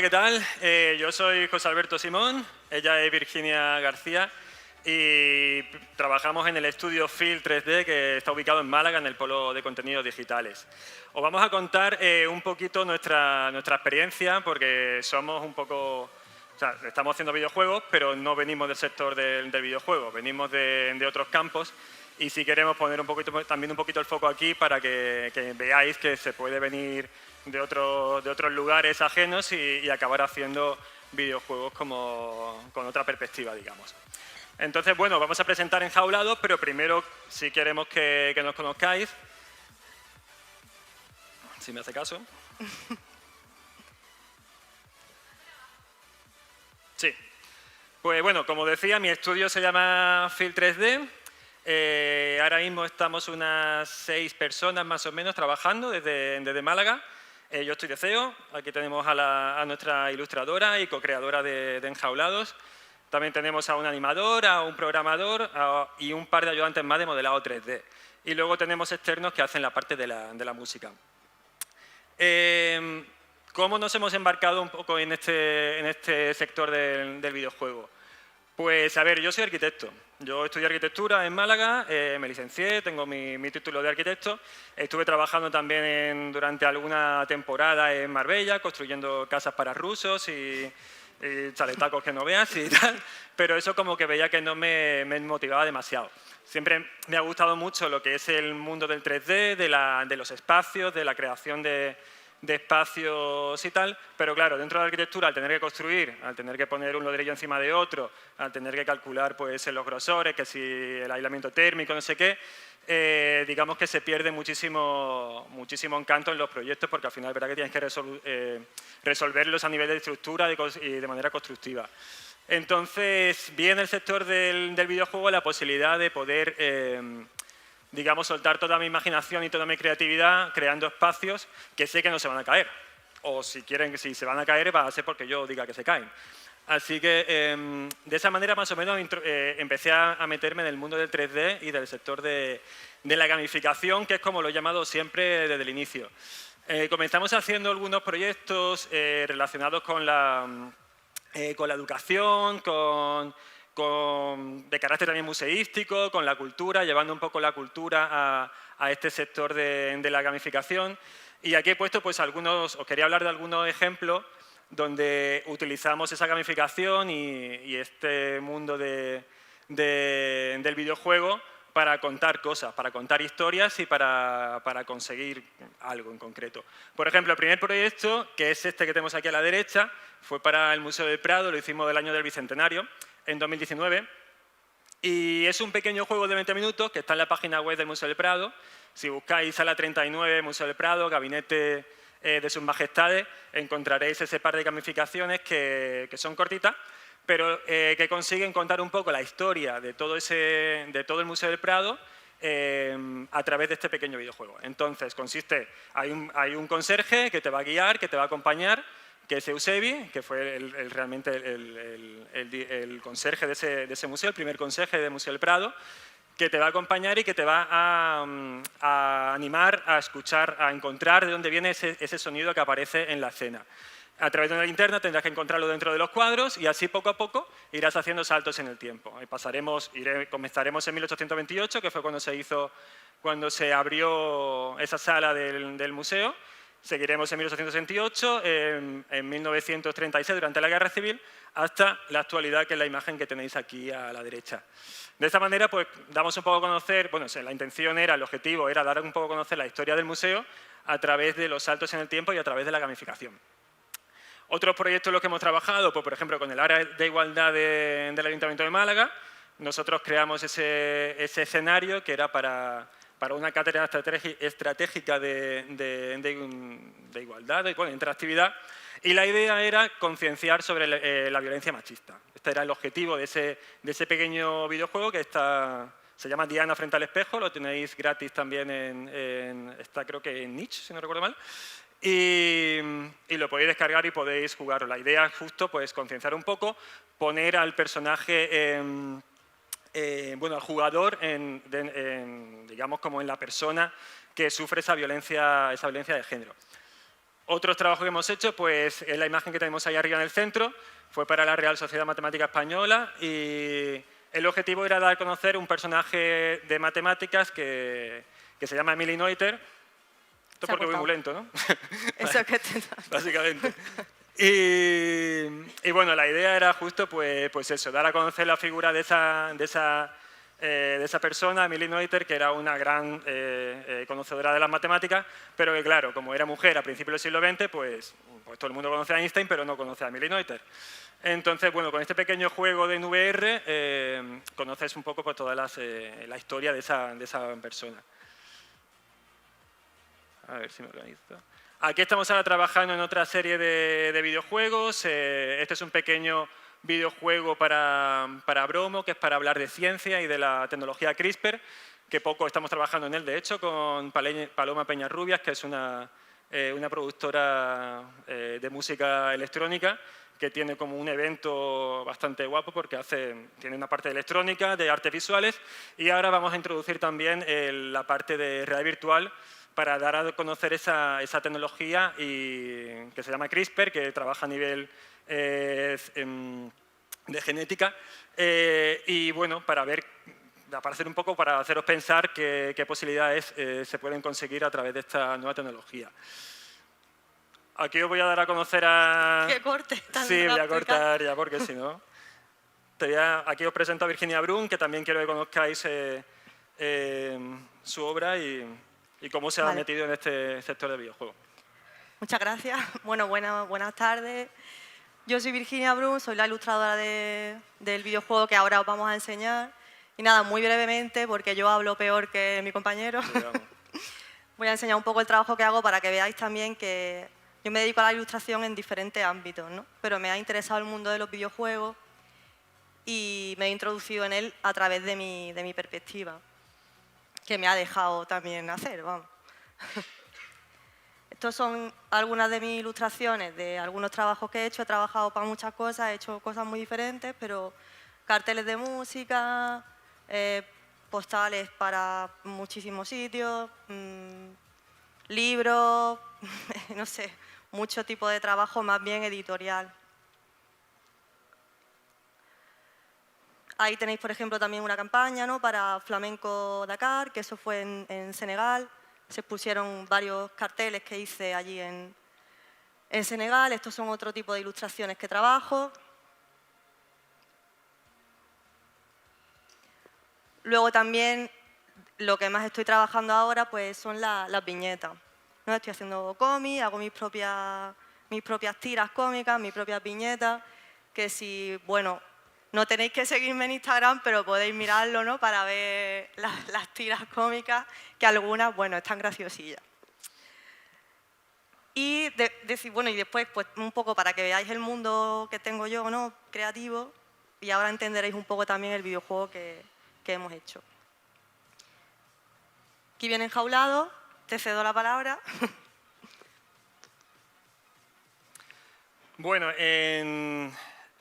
¿qué tal? Yo soy José Alberto Simón, ella es Virginia García y trabajamos en el estudio Field 3D que está ubicado en Málaga, en el Polo de Contenidos Digitales. Os vamos a contar un poquito nuestra experiencia porque somos un poco... O sea, estamos haciendo videojuegos, pero no venimos del sector del videojuego, venimos de otros campos y si queremos poner también un poquito el foco aquí para que veáis que se puede venir de otros lugares ajenos y acabar haciendo videojuegos con otra perspectiva, digamos. Entonces, bueno, vamos a presentar Enjaulados, pero primero, si queremos que nos conozcáis, si me hace caso. Sí. Pues bueno, como decía, mi estudio se llama Field 3D. Ahora mismo estamos unas 6 personas más o menos trabajando desde Málaga. Yo estoy de CEO, aquí tenemos a nuestra ilustradora y co-creadora de Enjaulados. También tenemos a un animador, a un programador y un par de ayudantes más de modelado 3D. Y luego tenemos externos que hacen la parte de la música. ¿Cómo nos hemos embarcado un poco en este sector del videojuego? Pues, a ver, yo soy arquitecto. Yo estudié arquitectura en Málaga, me licencié, tengo mi título de arquitecto. Estuve trabajando también durante alguna temporada en Marbella, construyendo casas para rusos y chaletacos que no veas y tal. Pero eso como que veía que no me motivaba demasiado. Siempre me ha gustado mucho lo que es el mundo del 3D, de los espacios, de la creación de espacios y tal, pero claro, dentro de la arquitectura, al tener que construir, al tener que poner un ladrillo encima de otro, al tener que calcular pues, los grosores, que si el aislamiento térmico, no sé qué, digamos que se pierde muchísimo encanto en los proyectos porque al final es verdad que tienes que resolverlos a nivel de estructura y de manera constructiva. Entonces, vi en el sector del videojuego la posibilidad de poder digamos, soltar toda mi imaginación y toda mi creatividad creando espacios que sé que no se van a caer. O si se van a caer, va a ser porque yo diga que se caen. Así que, de esa manera, más o menos, empecé a meterme en el mundo del 3D y del sector de la gamificación, que es como lo he llamado siempre desde el inicio. Comenzamos haciendo algunos proyectos relacionados con la educación, de carácter también museístico, con la cultura, llevando un poco la cultura a este sector de la gamificación. Y aquí he puesto, pues, os quería hablar de algunos ejemplos donde utilizamos esa gamificación y este mundo del videojuego para contar cosas, para contar historias y para conseguir algo en concreto. Por ejemplo, el primer proyecto, que es este que tenemos aquí a la derecha, fue para el Museo del Prado, lo hicimos del año del Bicentenario, en 2019, y es un pequeño juego de 20 minutos que está en la página web del Museo del Prado. Si buscáis Sala 39, Museo del Prado, Gabinete de sus Majestades, encontraréis ese par de gamificaciones que son cortitas, pero que consiguen contar un poco la historia de todo el Museo del Prado a través de este pequeño videojuego. Entonces, hay un conserje que te va a guiar, que te va a acompañar, que es Eusebi, que fue realmente el conserje de ese museo, el primer conserje del Museo del Prado, que te va a acompañar y que te va a animar a escuchar, a encontrar de dónde viene ese sonido que aparece en la escena. A través de una linterna tendrás que encontrarlo dentro de los cuadros y así poco a poco irás haciendo saltos en el tiempo. Comenzaremos en 1828, que fue cuando se abrió esa sala del museo. Seguiremos en 1868, en 1936, durante la Guerra Civil, hasta la actualidad, que es la imagen que tenéis aquí a la derecha. De esta manera, pues, damos un poco a conocer, bueno, la intención el objetivo era dar un poco a conocer la historia del museo a través de los saltos en el tiempo y a través de la gamificación. Otros proyectos en los que hemos trabajado, pues, por ejemplo, con el área de igualdad del Ayuntamiento de Málaga, nosotros creamos ese escenario que era para una cátedra estratégica de igualdad, de interactividad, y la idea era concienciar sobre la violencia machista. Este era el objetivo de ese pequeño videojuego que se llama Diana frente al espejo, lo tenéis gratis también está creo que en Niche, si no recuerdo mal, y lo podéis descargar y podéis jugarlo. La idea es justo pues, concienciar un poco, poner al personaje al jugador digamos como en la persona que sufre esa violencia de género. Otros trabajos que hemos hecho, pues es la imagen que tenemos ahí arriba en el centro, fue para la Real Sociedad Matemática Española y el objetivo era dar a conocer un personaje de matemáticas que se llama Emily Noether. Esto porque voy muy lento, ¿no? Eso que te... Básicamente. Y bueno, la idea era justo pues eso, dar a conocer la figura de esa persona, Emily Noether, que era una gran conocedora de las matemáticas, pero que claro, como era mujer a principios del siglo XX, pues todo el mundo conoce a Einstein, pero no conoce a Emily Noether. Entonces, bueno, con este pequeño juego de NVR conoces un poco pues, toda la historia de esa persona. A ver si me organizo. Aquí estamos ahora trabajando en otra serie de videojuegos. Este es un pequeño videojuego para Bromo, que es para hablar de ciencia y de la tecnología CRISPR, que poco estamos trabajando en él, de hecho, con Paloma Peñarrubias, que es una productora de música electrónica, que tiene como un evento bastante guapo porque tiene una parte de electrónica, de artes visuales, y ahora vamos a introducir también la parte de realidad virtual para dar a conocer esa tecnología que se llama CRISPR, que trabaja a nivel de genética, y bueno, para hacer un poco, para haceros pensar qué posibilidades se pueden conseguir a través de esta nueva tecnología. Aquí os voy a dar a conocer a... ¡Qué corte tan Sí, voy a rápido! cortar ya, porque si no... Aquí os presento a Virginia Brun, que también quiero que conozcáis su obra y cómo se ha metido en este sector del videojuego. Muchas gracias. Bueno, buenas tardes. Yo soy Virginia Brun, soy la ilustradora del videojuego que ahora os vamos a enseñar. Y nada, muy brevemente, porque yo hablo peor que mi compañero, voy a enseñar un poco el trabajo que hago para que veáis también que yo me dedico a la ilustración en diferentes ámbitos, ¿no? Pero me ha interesado el mundo de los videojuegos y me he introducido en él a través de mi perspectiva, que me ha dejado también hacer, vamos. Estas son algunas de mis ilustraciones de algunos trabajos que he hecho. He trabajado para muchas cosas, he hecho cosas muy diferentes, pero carteles de música, postales para muchísimos sitios, libros, no sé, mucho tipo de trabajo más bien editorial. Ahí tenéis, por ejemplo, también una campaña, ¿no?, para Flamenco Dakar, que eso fue en Senegal. Se pusieron varios carteles que hice allí en Senegal. Estos son otro tipo de ilustraciones que trabajo. Luego también lo que más estoy trabajando ahora pues, son las viñetas, ¿no? Estoy haciendo cómics, hago mis propias tiras cómicas, mis propias viñetas, que si, bueno, no tenéis que seguirme en Instagram, pero podéis mirarlo, ¿no?, para ver las tiras cómicas, que algunas, bueno, están graciosillas. Y, bueno, y después, pues un poco para que veáis el mundo que tengo yo, ¿no?, creativo, y ahora entenderéis un poco también el videojuego que hemos hecho. Aquí viene Enjaulado, te cedo la palabra. Bueno,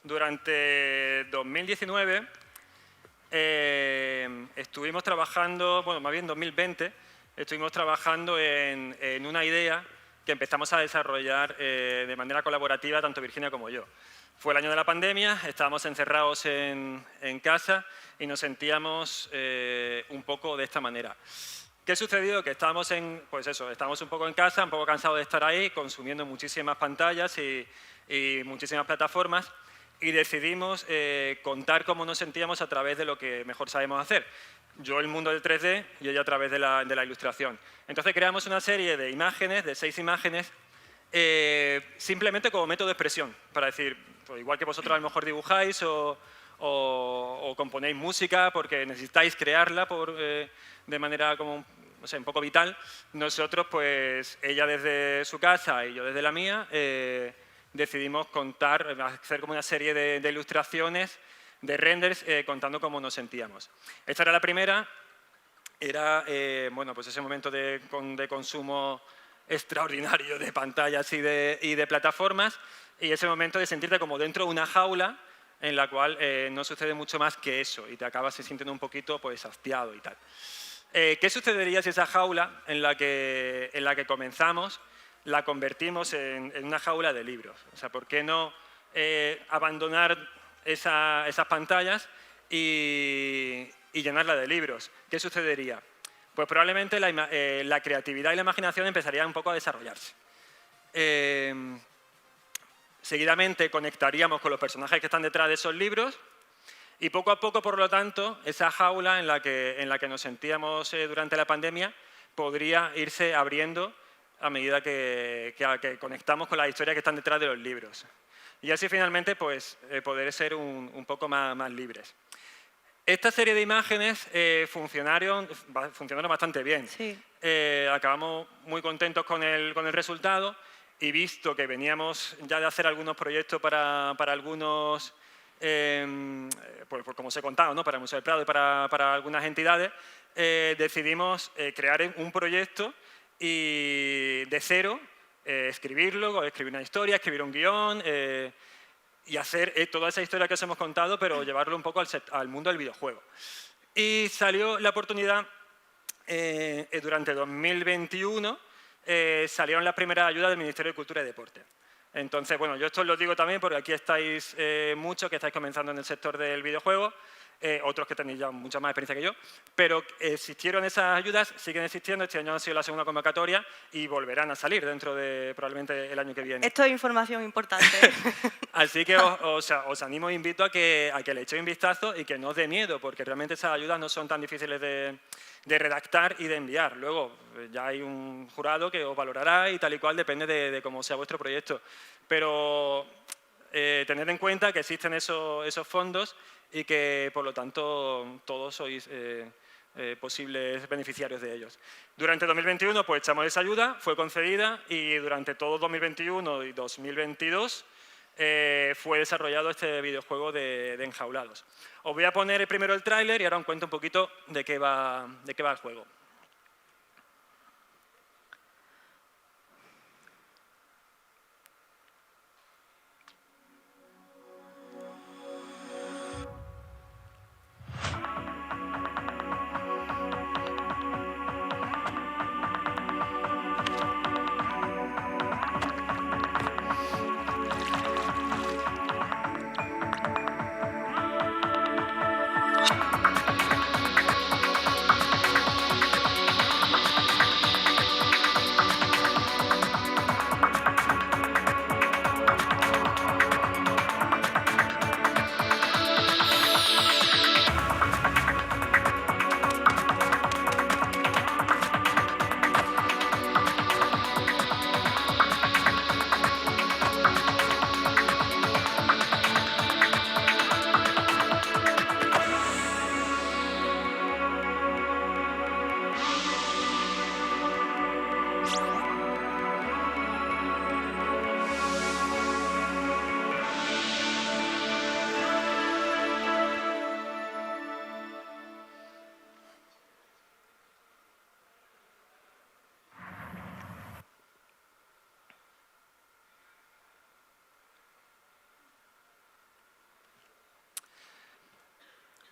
durante 2019 estuvimos trabajando, bueno, más bien 2020, estuvimos trabajando en una idea que empezamos a desarrollar de manera colaborativa tanto Virginia como yo. Fue el año de la pandemia, estábamos encerrados en casa y nos sentíamos un poco de esta manera. ¿Qué sucedió? Que estábamos un poco en casa, un poco cansados de estar ahí, consumiendo muchísimas pantallas y muchísimas plataformas, y decidimos contar cómo nos sentíamos a través de lo que mejor sabemos hacer. Yo el mundo del 3D y ella a través de la ilustración. Entonces creamos una serie de imágenes, de 6 imágenes, simplemente como método de expresión, para decir, pues igual que vosotros a lo mejor dibujáis o componéis música porque necesitáis crearla de manera como, no sé, un poco vital, nosotros, pues ella desde su casa y yo desde la mía, decidimos hacer como una serie de ilustraciones, de renders, contando cómo nos sentíamos. Esta era la primera, era bueno, pues ese momento de consumo extraordinario de pantallas y de plataformas, y ese momento de sentirte como dentro de una jaula en la cual no sucede mucho más que eso y te acabas sintiendo un poquito pues hastiado y tal. ¿Qué sucedería si esa jaula en la que comenzamos la convertimos en una jaula de libros. O sea, ¿por qué no abandonar esas pantallas y llenarla de libros? ¿Qué sucedería? Pues probablemente la creatividad y la imaginación empezarían un poco a desarrollarse. Seguidamente conectaríamos con los personajes que están detrás de esos libros y poco a poco, por lo tanto, esa jaula en la que nos sentíamos durante la pandemia podría irse abriendo a medida que conectamos con las historias que están detrás de los libros. Y así finalmente pues, poder ser un poco más libres. Esta serie de imágenes funcionaron bastante bien. Sí. Acabamos muy contentos con el resultado y visto que veníamos ya de hacer algunos proyectos para algunos, pues como os he contado, ¿no? Para el Museo del Prado y para algunas entidades, decidimos crear un proyecto y de cero escribirlo, escribir una historia, escribir un guión y hacer toda esa historia que os hemos contado, pero llevarlo un poco al mundo del videojuego. Y salió la oportunidad durante 2021, salieron las primeras ayudas del Ministerio de Cultura y Deporte. Entonces, bueno, yo esto os lo digo también porque aquí estáis muchos que estáis comenzando en el sector del videojuego, otros que tenéis ya mucha más experiencia que yo, pero existieron esas ayudas, siguen existiendo, este año ha sido la segunda convocatoria y volverán a salir dentro de probablemente el año que viene. Esto es información importante. Así que os animo e invito a que le echéis un vistazo y que no os dé miedo, porque realmente esas ayudas no son tan difíciles de redactar y de enviar. Luego ya hay un jurado que os valorará y tal y cual, depende de cómo sea vuestro proyecto. Pero tened en cuenta que existen esos fondos y que, por lo tanto, todos sois posibles beneficiarios de ellos. Durante 2021 pues echamos esa ayuda, fue concedida y durante todo 2021 y 2022 fue desarrollado este videojuego de Enjaulados. Os voy a poner primero el tráiler y ahora os cuento un poquito de qué va el juego.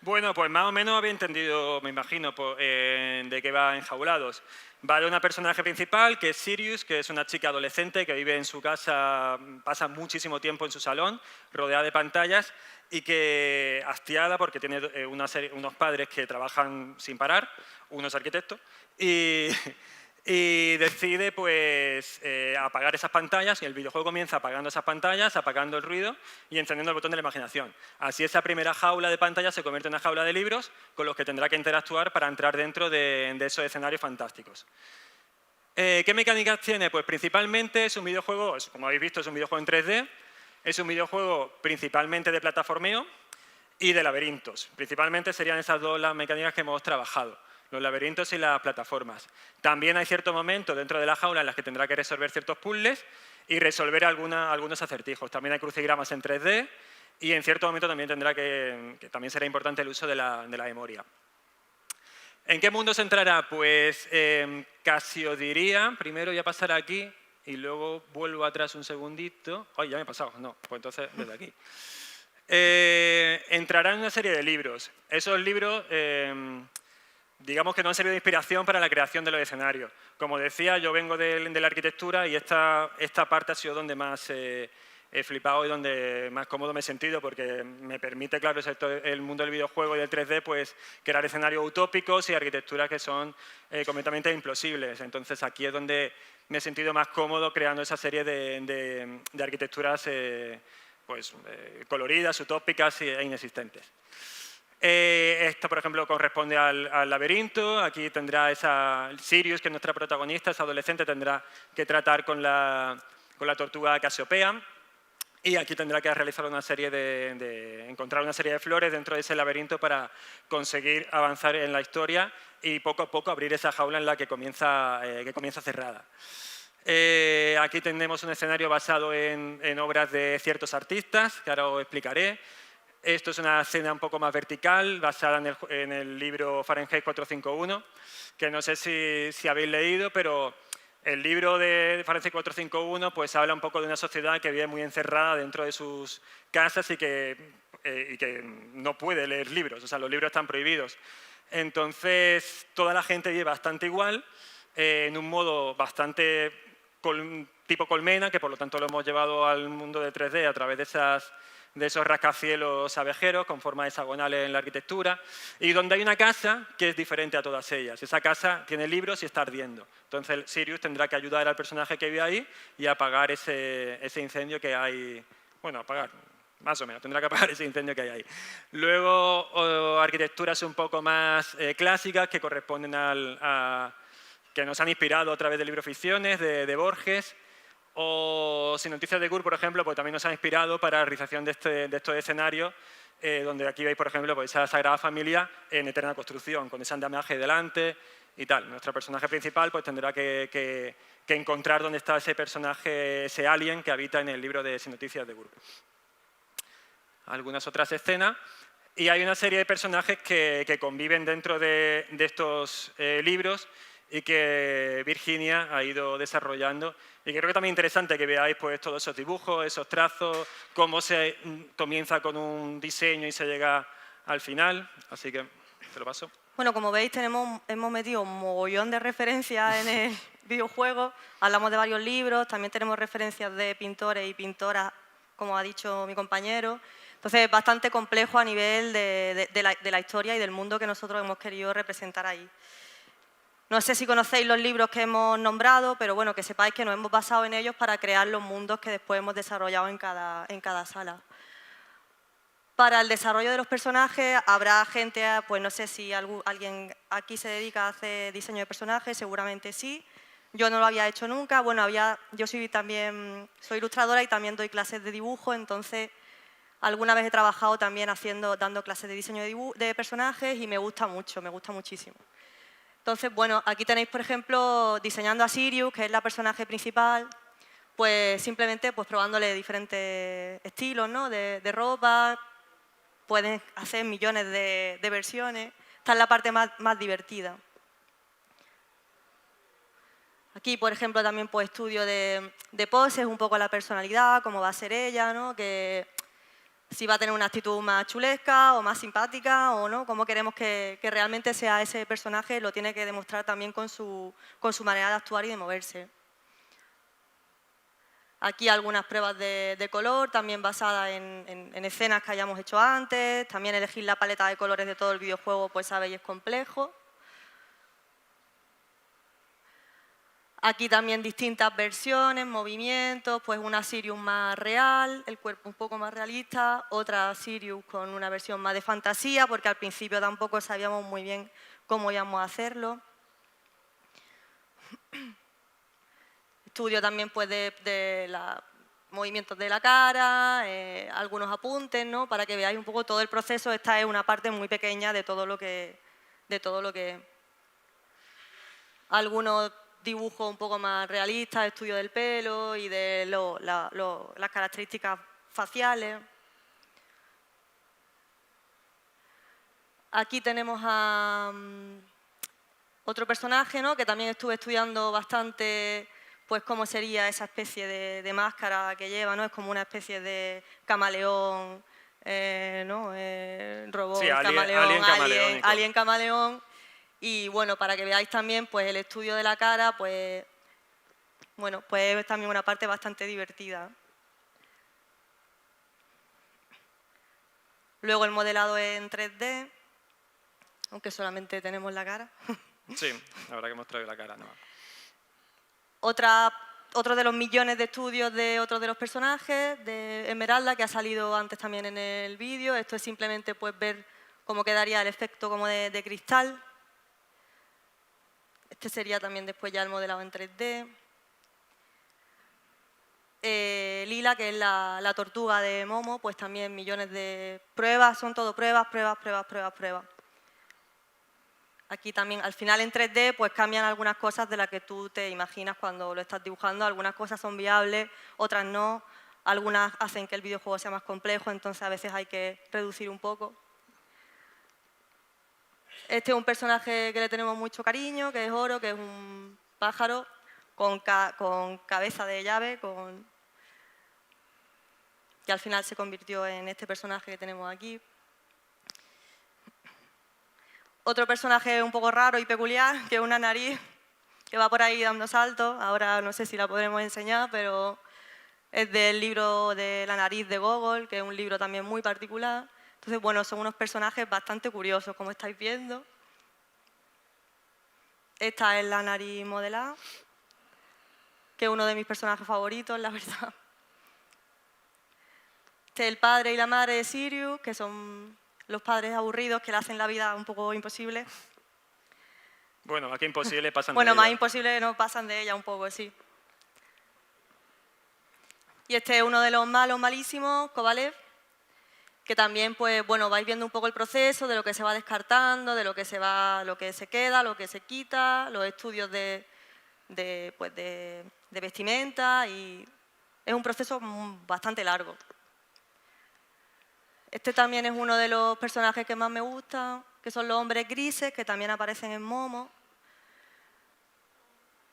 Bueno, pues más o menos había entendido, me imagino, de qué va Enjaulados. Va de una personaje principal, que es Sirius, que es una chica adolescente que vive en su casa, pasa muchísimo tiempo en su salón, rodeada de pantallas, y que, hastiada porque tiene unos padres que trabajan sin parar, uno es arquitecto, y decide pues apagar esas pantallas y el videojuego comienza apagando esas pantallas, apagando el ruido y encendiendo el botón de la imaginación. Así esa primera jaula de pantallas se convierte en una jaula de libros con los que tendrá que interactuar para entrar dentro de esos escenarios fantásticos. ¿Qué mecánicas tiene? Pues principalmente es un videojuego, como habéis visto, es un videojuego en 3D, es un videojuego principalmente de plataformeo y de laberintos. Principalmente serían esas dos las mecánicas que hemos trabajado, los laberintos y las plataformas. También hay cierto momento dentro de la jaula en las que tendrá que resolver ciertos puzzles y resolver algunos acertijos. También hay crucigramas en 3D y en cierto momento también tendrá que también será importante el uso de la memoria. ¿En qué mundo se entrará? Pues casi os diría, primero voy a pasar aquí y luego vuelvo atrás un segundito. ¡Ay, ya me he pasado! No, pues entonces desde aquí. Entrará en una serie de libros. Esos libros digamos que no han servido de inspiración para la creación de los escenarios. Como decía, yo vengo de la arquitectura y esta parte ha sido donde más he flipado y donde más cómodo me he sentido, porque me permite, claro, el mundo del videojuego y del 3D, pues crear escenarios utópicos y arquitecturas que son completamente implosibles. Entonces aquí es donde me he sentido más cómodo creando esa serie de arquitecturas coloridas, utópicas e inexistentes. Esto, por ejemplo, corresponde al laberinto. Aquí tendrá Sirius, que es nuestra protagonista, esa adolescente, tendrá que tratar con la tortuga Casiopea. Y aquí tendrá que realizar encontrar una serie de flores dentro de ese laberinto para conseguir avanzar en la historia y poco a poco abrir esa jaula en la que comienza cerrada. Aquí tenemos un escenario basado en obras de ciertos artistas, que ahora os explicaré. Esto es una escena un poco más vertical, basada en el libro Fahrenheit 451, que no sé si habéis leído, pero el libro de Fahrenheit 451 pues habla un poco de una sociedad que vive muy encerrada dentro de sus casas y que no puede leer libros, o sea, los libros están prohibidos. Entonces, toda la gente vive bastante igual, en un modo bastante tipo colmena, que por lo tanto lo hemos llevado al mundo de 3D a través de esos rascacielos abejeros con formas hexagonales en la arquitectura, y donde hay una casa que es diferente a todas ellas. Esa casa tiene libros y está ardiendo. Entonces Sirius tendrá que ayudar al personaje que vive ahí y apagar ese incendio que hay. Bueno, apagar, más o menos, tendrá que apagar ese incendio que hay ahí. Luego, arquitecturas un poco más clásicas que corresponden que nos han inspirado a través del libro Ficciones de Borges. O Sin noticias de Gur, por ejemplo, pues también nos ha inspirado para la realización de estos escenarios, donde aquí veis, por ejemplo, pues esa Sagrada Familia en eterna construcción, con ese andamiaje delante y tal. Nuestro personaje principal pues tendrá que encontrar dónde está ese personaje, ese alien que habita en el libro de Sin noticias de Gur. Algunas otras escenas. Y hay una serie de personajes que conviven dentro de estos libros y que Virginia ha ido desarrollando. Y creo que también es interesante que veáis pues, todos esos dibujos, esos trazos, cómo se comienza con un diseño y se llega al final. Así que te lo paso. Bueno, como veis, hemos metido un mogollón de referencias en el videojuego. Hablamos de varios libros, también tenemos referencias de pintores y pintoras, como ha dicho mi compañero. Entonces, es bastante complejo a nivel de la historia y del mundo que nosotros hemos querido representar ahí. No sé si conocéis los libros que hemos nombrado, pero bueno, que sepáis que nos hemos basado en ellos para crear los mundos que después hemos desarrollado en cada sala. Para el desarrollo de los personajes habrá gente, pues no sé si alguien aquí se dedica a hacer diseño de personajes, seguramente sí. Yo no lo había hecho nunca. Bueno, yo soy ilustradora y también doy clases de dibujo, entonces alguna vez he trabajado también dando clases de diseño de personajes y me gusta muchísimo. Entonces, bueno, aquí tenéis, por ejemplo, diseñando a Sirius, que es la personaje principal, pues simplemente pues, probándole diferentes estilos, ¿no? de ropa. Pueden hacer millones de versiones. Esta es la parte más divertida. Aquí, por ejemplo, también pues, estudio de poses, un poco la personalidad, cómo va a ser ella, ¿no? Si va a tener una actitud más chulesca o más simpática o no, cómo queremos que realmente sea ese personaje, lo tiene que demostrar también con su manera de actuar y de moverse. Aquí algunas pruebas de color, también basadas en escenas que hayamos hecho antes. También elegir la paleta de colores de todo el videojuego, pues sabéis, es complejo. Aquí también distintas versiones, movimientos, pues una Sirius más real, el cuerpo un poco más realista, otra Sirius con una versión más de fantasía, porque al principio tampoco sabíamos muy bien cómo íbamos a hacerlo. Estudio también pues, de los movimientos de la cara, algunos apuntes, ¿no? Para que veáis un poco todo el proceso. Esta es una parte muy pequeña de todo lo que algunos dibujos un poco más realistas, estudio del pelo y de las características faciales. Aquí tenemos a otro personaje, ¿no? Que también estuve estudiando bastante pues cómo sería esa especie de máscara que lleva, ¿no? Es como una especie de camaleón, ¿no? Robot, sí, camaleón, alien camaleón. Y bueno, para que veáis también pues el estudio de la cara, pues bueno, pues es también una parte bastante divertida. Luego el modelado en 3D, aunque solamente tenemos la cara. Sí, la verdad que hemos traído la cara, ¿no? Otro de los millones de estudios de otro de los personajes, de Esmeralda, que ha salido antes también en el vídeo. Esto es simplemente pues, ver cómo quedaría el efecto como de cristal. Este sería también después ya el modelado en 3D. Lila, que es la tortuga de Momo, pues también millones de pruebas, son todo pruebas, pruebas, pruebas, pruebas, pruebas. Aquí también, al final en 3D, pues cambian algunas cosas de las que tú te imaginas cuando lo estás dibujando. Algunas cosas son viables, otras no. Algunas hacen que el videojuego sea más complejo, entonces a veces hay que reducir un poco. Este es un personaje que le tenemos mucho cariño, que es Oro, que es un pájaro con cabeza de llave, que al final se convirtió en este personaje que tenemos aquí. Otro personaje un poco raro y peculiar, que es una nariz que va por ahí dando saltos. Ahora no sé si la podremos enseñar, pero es del libro de La nariz de Gogol, que es un libro también muy particular. Entonces, bueno, son unos personajes bastante curiosos, como estáis viendo. Esta es la nariz modelada, que es uno de mis personajes favoritos, la verdad. Este es el padre y la madre de Sirius, que son los padres aburridos que le hacen la vida un poco imposible. Bueno, aquí imposible pasan de Bueno, más ella. imposible que no pasan de ella un poco, sí. Y este es uno de los malos malísimos, Kovalev, que también, pues, bueno, vais viendo un poco el proceso de lo que se va descartando, de lo que se queda, lo que se quita, los estudios de vestimenta, y es un proceso bastante largo. Este también es uno de los personajes que más me gusta, que son los hombres grises, que también aparecen en Momo.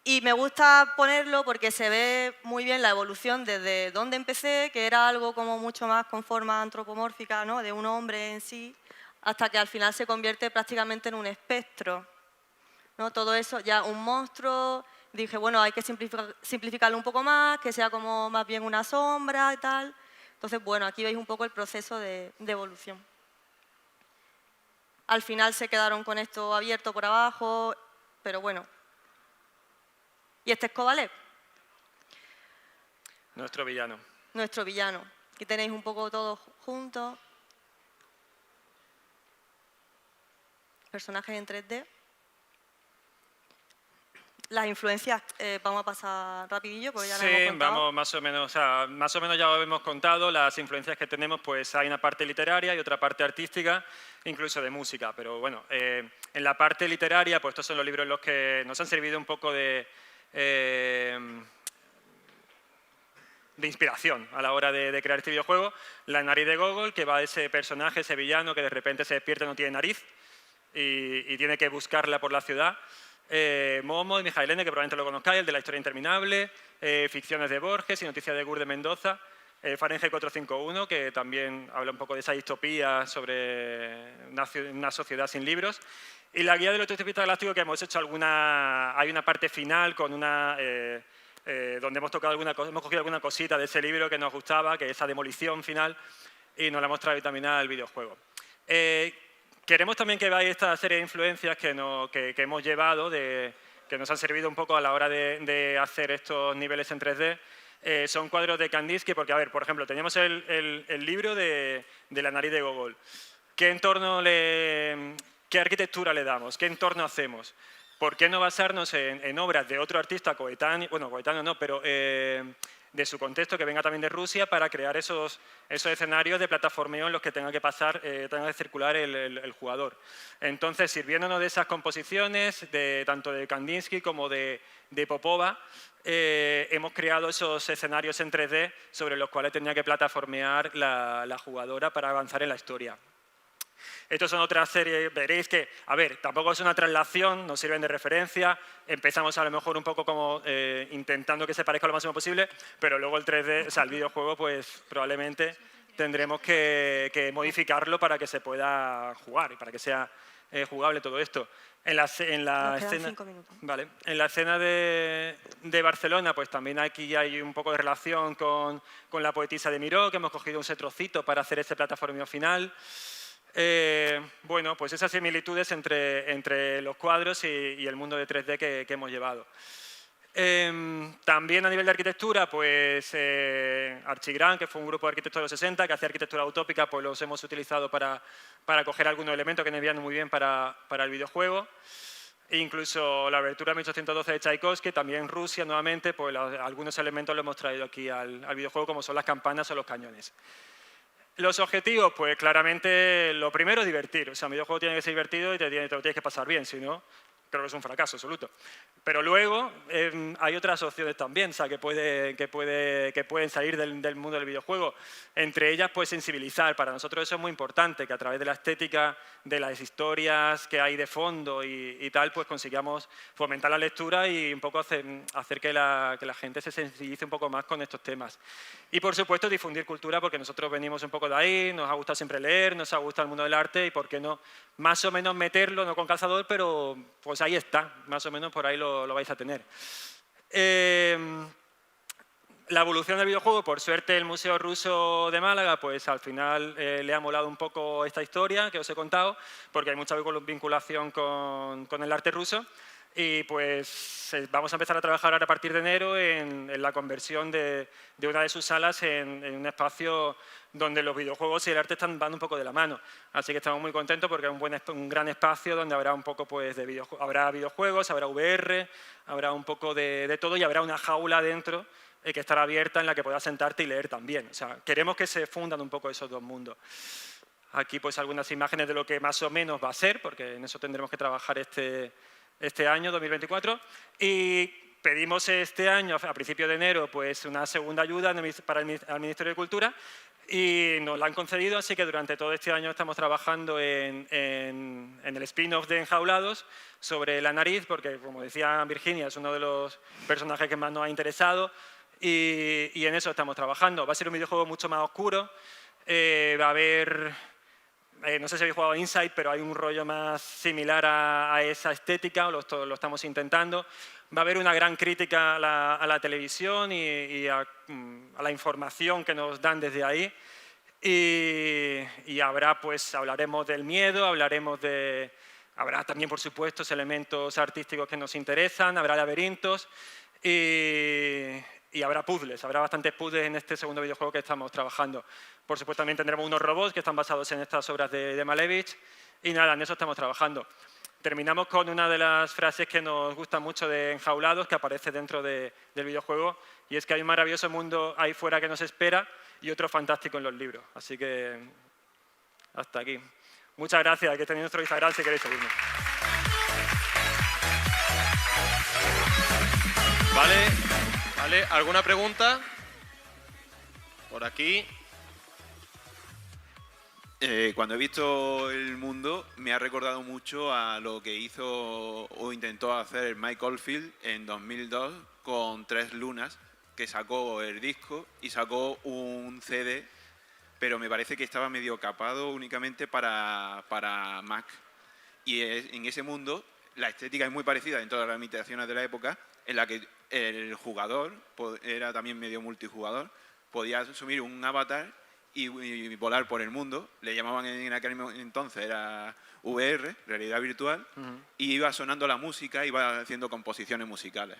Y me gusta ponerlo porque se ve muy bien la evolución desde donde empecé, que era algo como mucho más con forma antropomórfica, ¿no?, de un hombre en sí, hasta que al final se convierte prácticamente en un espectro, ¿no? Todo eso ya un monstruo. Dije, bueno, hay que simplificarlo un poco más, que sea como más bien una sombra y tal. Entonces, bueno, aquí veis un poco el proceso de evolución. Al final se quedaron con esto abierto por abajo, pero bueno. Y este es Kovalev. Nuestro villano. Nuestro villano. Aquí tenéis un poco todos juntos. Personajes en 3D. Las influencias, vamos a pasar rapidillo porque ya las hemos contado. Vamos más o menos ya lo hemos contado. Las influencias que tenemos, pues hay una parte literaria y otra parte artística, incluso de música. Pero bueno, en la parte literaria, pues estos son los libros en los que nos han servido un poco de inspiración a la hora de crear este videojuego. La nariz de Gogol, que va de ese personaje, ese villano que de repente se despierta y no tiene nariz y tiene que buscarla por la ciudad. Momo de Mijail Ende, que probablemente lo conozcáis, el de La historia interminable, Ficciones de Borges y Noticias de Gur de Mendoza, Fahrenheit 451, que también habla un poco de esa distopía sobre una sociedad sin libros, y la guía del autoestopista galáctico, que hemos hecho hay una parte final con donde hemos cogido alguna cosita de ese libro que nos gustaba, que es esa demolición final, y nos la hemos traído también al videojuego. Queremos también que veáis esta serie de influencias que hemos llevado, que nos han servido un poco a la hora de hacer estos niveles en 3D. Son cuadros de Kandinsky, porque, a ver, por ejemplo, teníamos el libro de La nariz de Gogol. ¿Qué arquitectura le damos? ¿Qué entorno hacemos? ¿Por qué no basarnos en obras de otro artista coetáneo, bueno, coetáneo no, pero de su contexto, que venga también de Rusia, para crear esos escenarios de plataformeo en los que tenga que circular el jugador? Entonces, sirviéndonos de esas composiciones, tanto de Kandinsky como de Popova, hemos creado esos escenarios en 3D sobre los cuales tenía que plataformear la jugadora para avanzar en la historia. Estos son otras series, veréis que, a ver, tampoco es una traslación, nos sirven de referencia, empezamos a lo mejor un poco como intentando que se parezca lo máximo posible, pero luego el 3D, o sea, el videojuego, pues probablemente tendremos que modificarlo para que se pueda jugar y para que sea jugable, todo esto. En la Nos quedan escena, 5 minutos. vale, en la escena de Barcelona, pues también aquí hay un poco de relación con la poetisa de Miró, que hemos cogido ese trocito para hacer ese plataformeo final. Bueno, pues esas similitudes entre los cuadros y el mundo de 3D que hemos llevado. También a nivel de arquitectura, pues Archigran, que fue un grupo de arquitectos de los 60 que hacía arquitectura utópica, pues los hemos utilizado para coger algunos elementos que nos vienen muy bien para el videojuego. E incluso la abertura 1812 de Tchaikovsky, también Rusia, nuevamente, pues algunos elementos los hemos traído aquí al videojuego, como son las campanas o los cañones. Los objetivos, pues claramente lo primero es divertir. O sea, un videojuego tiene que ser divertido y te lo tienes que pasar bien, si no, creo que es un fracaso absoluto. Pero luego hay otras opciones también, o sea, que pueden salir del mundo del videojuego. Entre ellas, pues sensibilizar. Para nosotros eso es muy importante, que a través de la estética, de las historias que hay de fondo y tal, pues consigamos fomentar la lectura y un poco hacer que la gente se sensibilice un poco más con estos temas. Y, por supuesto, difundir cultura, porque nosotros venimos un poco de ahí, nos ha gustado siempre leer, nos ha gustado el mundo del arte y, ¿por qué no? Más o menos meterlo, no con calzador, pero pues ahí está, más o menos por ahí lo vais a tener. La evolución del videojuego, por suerte el Museo Ruso de Málaga, pues al final le ha molado un poco esta historia que os he contado, porque hay mucha vinculación con el arte ruso. Y pues vamos a empezar a trabajar ahora a partir de enero en la conversión de una de sus salas en un espacio donde los videojuegos y el arte van un poco de la mano. Así que estamos muy contentos porque es un gran espacio donde habrá un poco pues, habrá videojuegos, habrá VR, habrá un poco de todo y habrá una jaula dentro que estará abierta en la que puedas sentarte y leer también. O sea, queremos que se fundan un poco esos dos mundos. Aquí pues algunas imágenes de lo que más o menos va a ser, porque en eso tendremos que trabajar este año, 2024, y pedimos este año, a principios de enero, pues una segunda ayuda al Ministerio de Cultura y nos la han concedido, así que durante todo este año estamos trabajando en el spin-off de Enjaulados sobre la nariz, porque como decía Virginia, es uno de los personajes que más nos ha interesado y en eso estamos trabajando. Va a ser un videojuego mucho más oscuro, va a haber... no sé si habéis jugado a Inside, pero hay un rollo más similar a esa estética, lo estamos intentando. Va a haber una gran crítica a la televisión y a la información que nos dan desde ahí. Y habrá, pues, hablaremos del miedo, habrá también, por supuesto, elementos artísticos que nos interesan, habrá laberintos y habrá puzzles, habrá bastantes puzzles en este segundo videojuego que estamos trabajando. Por supuesto, también tendremos unos robots que están basados en estas obras de Malevich y nada, en eso estamos trabajando. Terminamos con una de las frases que nos gusta mucho de Enjaulados, que aparece dentro del videojuego, y es que hay un maravilloso mundo ahí fuera que nos espera y otro fantástico en los libros. Así que hasta aquí. Muchas gracias, aquí tenéis nuestro Instagram si queréis seguirnos. Vale, ¿alguna pregunta? Por aquí. Cuando he visto el mundo me ha recordado mucho a lo que hizo o intentó hacer Mike Oldfield en 2002 con Tres Lunas, que sacó el disco y sacó un CD, pero me parece que estaba medio capado únicamente para Mac. Y en ese mundo la estética es muy parecida en todas las imitaciones de la época, en la que el jugador era también medio multijugador, podía asumir un avatar y volar por el mundo. Le llamaban en aquel entonces, era VR, realidad virtual, y iba sonando la música, iba haciendo composiciones musicales.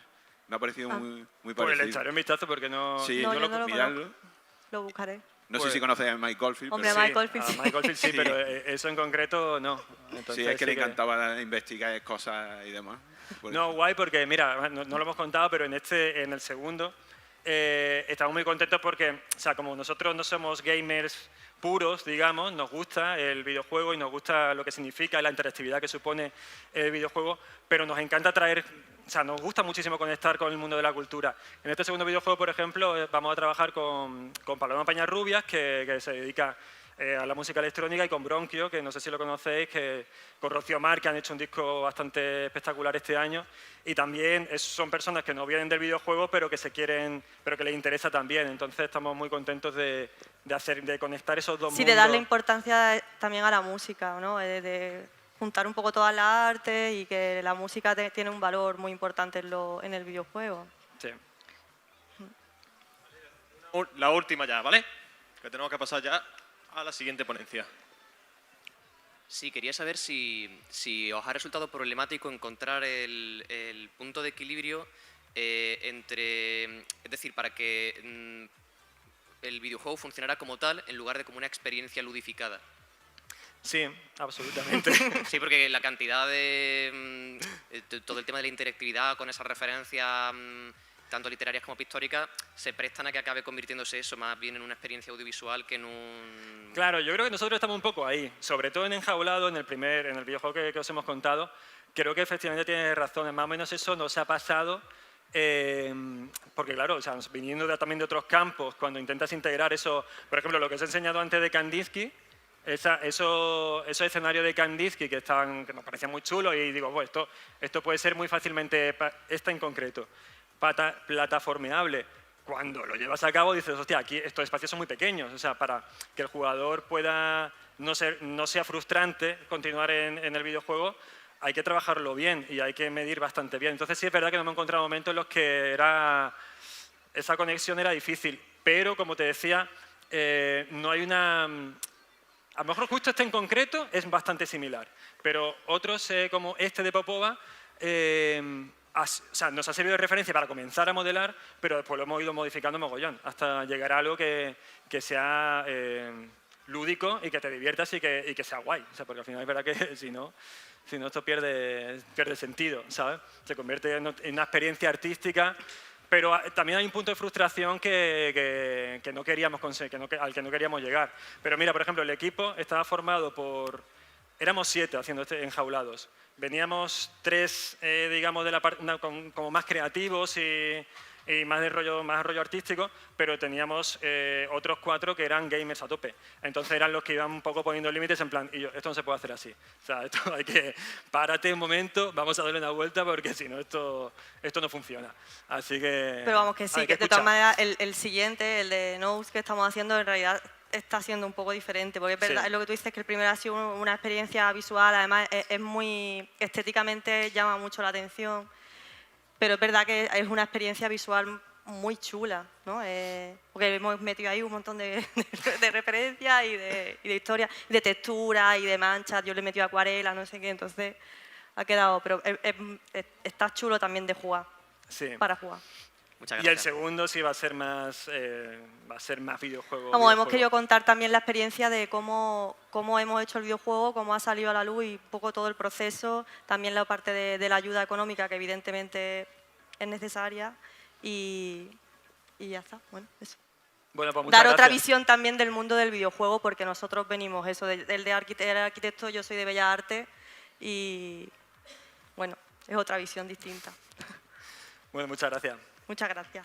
Me ha parecido muy parecido. Pues le echaré un vistazo porque no... Sí, No, yo no lo miradlo. conozco. Lo buscaré. No sé si conoces a Mike Oldfield. Hombre, pero Mike Oldfield, a sí. Mike Oldfield sí, Sí. pero eso en concreto no. Entonces, sí, es que le encantaba investigar cosas y demás. No, guay, porque mira, no lo hemos contado, pero en el segundo estamos muy contentos porque, o sea, como nosotros no somos gamers puros, digamos, nos gusta el videojuego y nos gusta lo que significa la interactividad que supone el videojuego, pero nos encanta o sea, nos gusta muchísimo conectar con el mundo de la cultura. En este segundo videojuego, por ejemplo, vamos a trabajar con Paloma Pañarrubias, que se dedica a la música electrónica, y con Bronquio, que no sé si lo conocéis, que con Rocío Mar, que han hecho un disco bastante espectacular este año, y también son personas que no vienen del videojuego, pero que les interesa también. Entonces estamos muy contentos de conectar esos dos mundos. Sí, de darle importancia también a la música, ¿no? juntar un poco todas las artes y que la música tiene un valor muy importante en el videojuego. Sí. La última ya, ¿vale? Que tenemos que pasar ya a la siguiente ponencia. Sí, quería saber si os ha resultado problemático encontrar el punto de equilibrio entre, es decir, para que el videojuego funcionara como tal en lugar de como una experiencia ludificada. Sí, absolutamente. Sí, porque la cantidad de todo el tema de la interactividad con esas referencias tanto literarias como pictóricas se prestan a que acabe convirtiéndose eso más bien en una experiencia audiovisual que en un... Claro, yo creo que nosotros estamos un poco ahí, sobre todo en Enjaulado, en el videojuego que os hemos contado. Creo que efectivamente tiene razón, más o menos eso nos ha pasado, porque claro, o sea, viniendo también de otros campos, cuando intentas integrar eso, por ejemplo, lo que os he enseñado antes de Kandinsky, esos escenarios de Kandinsky que nos parecían muy chulos y digo, bueno, esto puede ser muy fácilmente, esta en concreto, plataformeable. Cuando lo llevas a cabo dices, hostia, aquí estos espacios son muy pequeños, o sea, para que el jugador pueda no sea frustrante continuar en el videojuego, hay que trabajarlo bien y hay que medir bastante bien. Entonces sí es verdad que no me he encontrado momentos en los que esa conexión era difícil, pero como te decía, no hay una... A lo mejor justo este en concreto es bastante similar, pero otros como este de Popova, o sea, nos ha servido de referencia para comenzar a modelar, pero después lo hemos ido modificando mogollón, hasta llegar a algo que sea lúdico y que te diviertas y que sea guay. O sea, porque al final es verdad que si no esto pierde sentido, ¿sabes? Se convierte en una experiencia artística, pero también hay un punto de frustración que no queríamos conseguir, al que no queríamos llegar. Pero mira, por ejemplo, el equipo estaba formado por... Éramos 7 haciendo Enjaulados. Veníamos 3, digamos, de la parte como más creativos y más rollo artístico, pero teníamos otros 4 que eran gamers a tope. Entonces eran los que iban un poco poniendo límites en plan, esto no se puede hacer así. O sea, esto hay que... Párate un momento, vamos a darle una vuelta porque si no esto no funciona. Así que... Pero vamos que sí, que de todas maneras el siguiente, el de Nose que estamos haciendo, en realidad está siendo un poco diferente, porque es verdad, Sí. es lo que tú dices, que el primero ha sido una experiencia visual, además es muy... estéticamente llama mucho la atención, pero es verdad que es una experiencia visual muy chula, ¿no? Porque hemos metido ahí un montón de referencias y de historias, de texturas y de manchas, yo le he metido acuarela, no sé qué, entonces ha quedado... Pero está chulo también de jugar, Sí. para jugar. Muchas Y el gracias. segundo sí va a ser más videojuego. Como hemos videojuego. querido contar también la experiencia de cómo hemos hecho el videojuego, cómo ha salido a la luz y un poco todo el proceso, también la parte de la ayuda económica que evidentemente es necesaria y ya está, bueno, eso. Bueno, pues muchas Dar otra gracias. visión también del mundo del videojuego porque nosotros venimos eso, del de arquitecto, yo soy de Bellas Artes y bueno, es otra visión distinta. Bueno, muchas gracias. Muchas gracias.